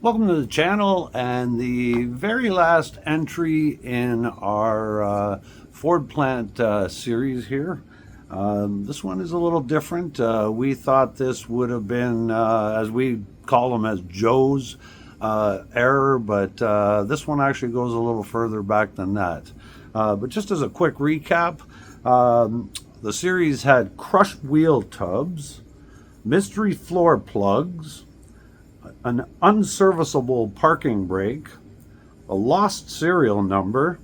Welcome to the channel and the very last entry in our Ford plant series here. This one is a little different. We thought this would have been, as we call them, as Joe's error, but this one actually goes a little further back than that. But just as a quick recap, the series had crushed wheel tubs, mystery floor plugs, an unserviceable parking brake, a lost serial number,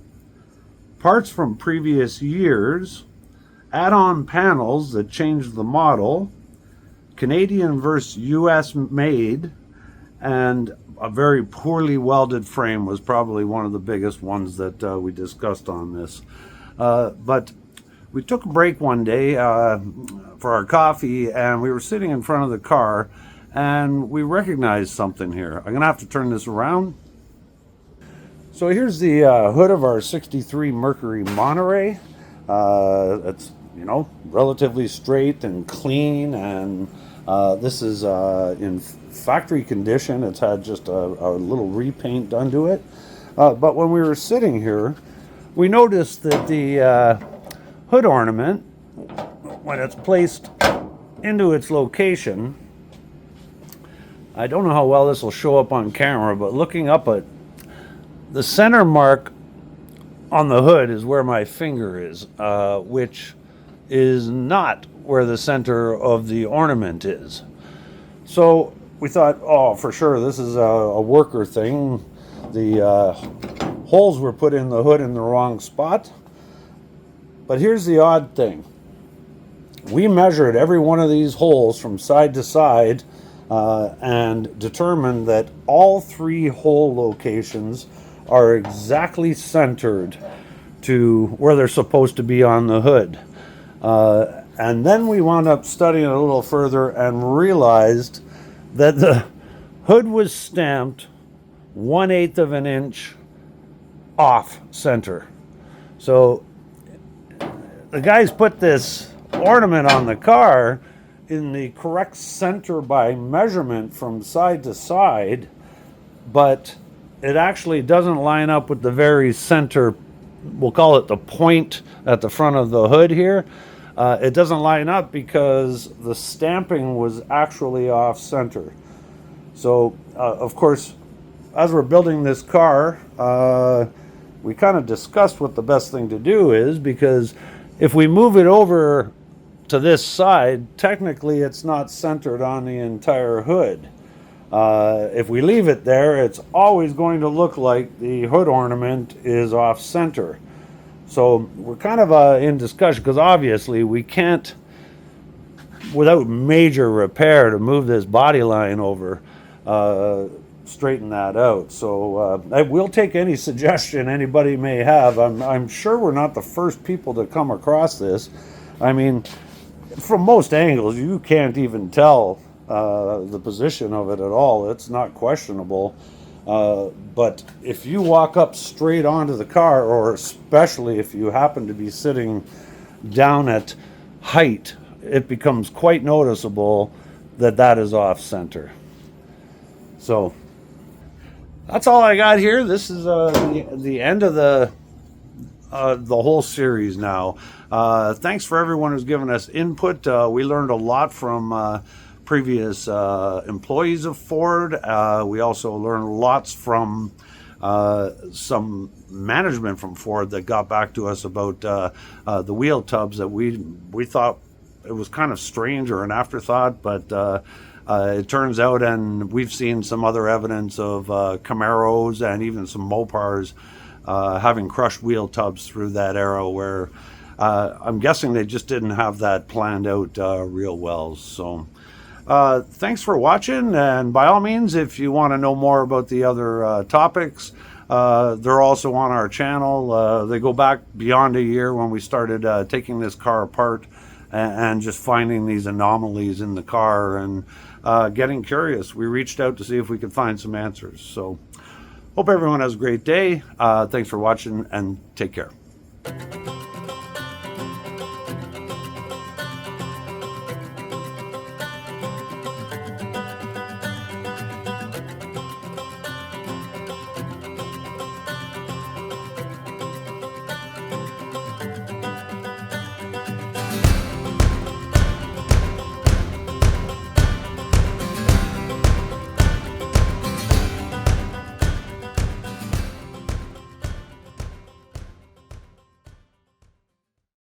parts from previous years, add-on panels that changed the model, Canadian versus US made, and a very poorly welded frame was probably one of the biggest ones that we discussed on this. But we took a break one day for our coffee, and we were sitting in front of the car, and we recognized something here. I'm gonna have to turn this around. So here's the hood of our 63 Mercury Monterey. It's, relatively straight and clean, and this is in factory condition. It's had just a little repaint done to it. But when we were sitting here, we noticed that the hood ornament, when it's placed into its location, I don't know how well this will show up on camera, but looking up at the center mark on the hood is where my finger is, which is not where the center of the ornament is. So we thought, oh, for sure, this is a worker thing. The holes were put in the hood in the wrong spot. But here's the odd thing. We measured every one of these holes from side to side and determined that all three hole locations are exactly centered to where they're supposed to be on the hood. And then we wound up studying a little further and realized that the hood was stamped 1/8 of an inch off center. So the guys put this ornament on the car in the correct center by measurement from side to side, but it actually doesn't line up with the very center. We'll call it the point at the front of the hood here. It doesn't line up because the stamping was actually off center. So of course, as we're building this car, we kind of discussed what the best thing to do is, because if we move it over to this side, technically it's not centered on the entire hood. If we leave it there, it's always going to look like the hood ornament is off center. So we're kind of in discussion, because obviously we can't, without major repair, to move this body line over, straighten that out. So I will take any suggestion anybody may have. I'm sure we're not the first people to come across this. I mean, from most angles, you can't even tell the position of it at all. It's not questionable. But if you walk up straight onto the car, or especially if you happen to be sitting down at height, it becomes quite noticeable that that is off center. So that's all I got here. This is the end of the whole series now. Thanks for everyone who's given us input. We learned a lot from previous employees of Ford. We also learned lots from some management from Ford that got back to us about the wheel tubs that we thought it was kind of strange or an afterthought, but it turns out, and we've seen some other evidence of Camaros and even some Mopars having crushed wheel tubs through that era, where I'm guessing they just didn't have that planned out real well. So thanks for watching, and by all means, if you want to know more about the other topics, they're also on our channel. They go back beyond a year, when we started taking this car apart and just finding these anomalies in the car and getting curious. We reached out to see if we could find some answers. So hope everyone has a great day. Thanks for watching, and take care.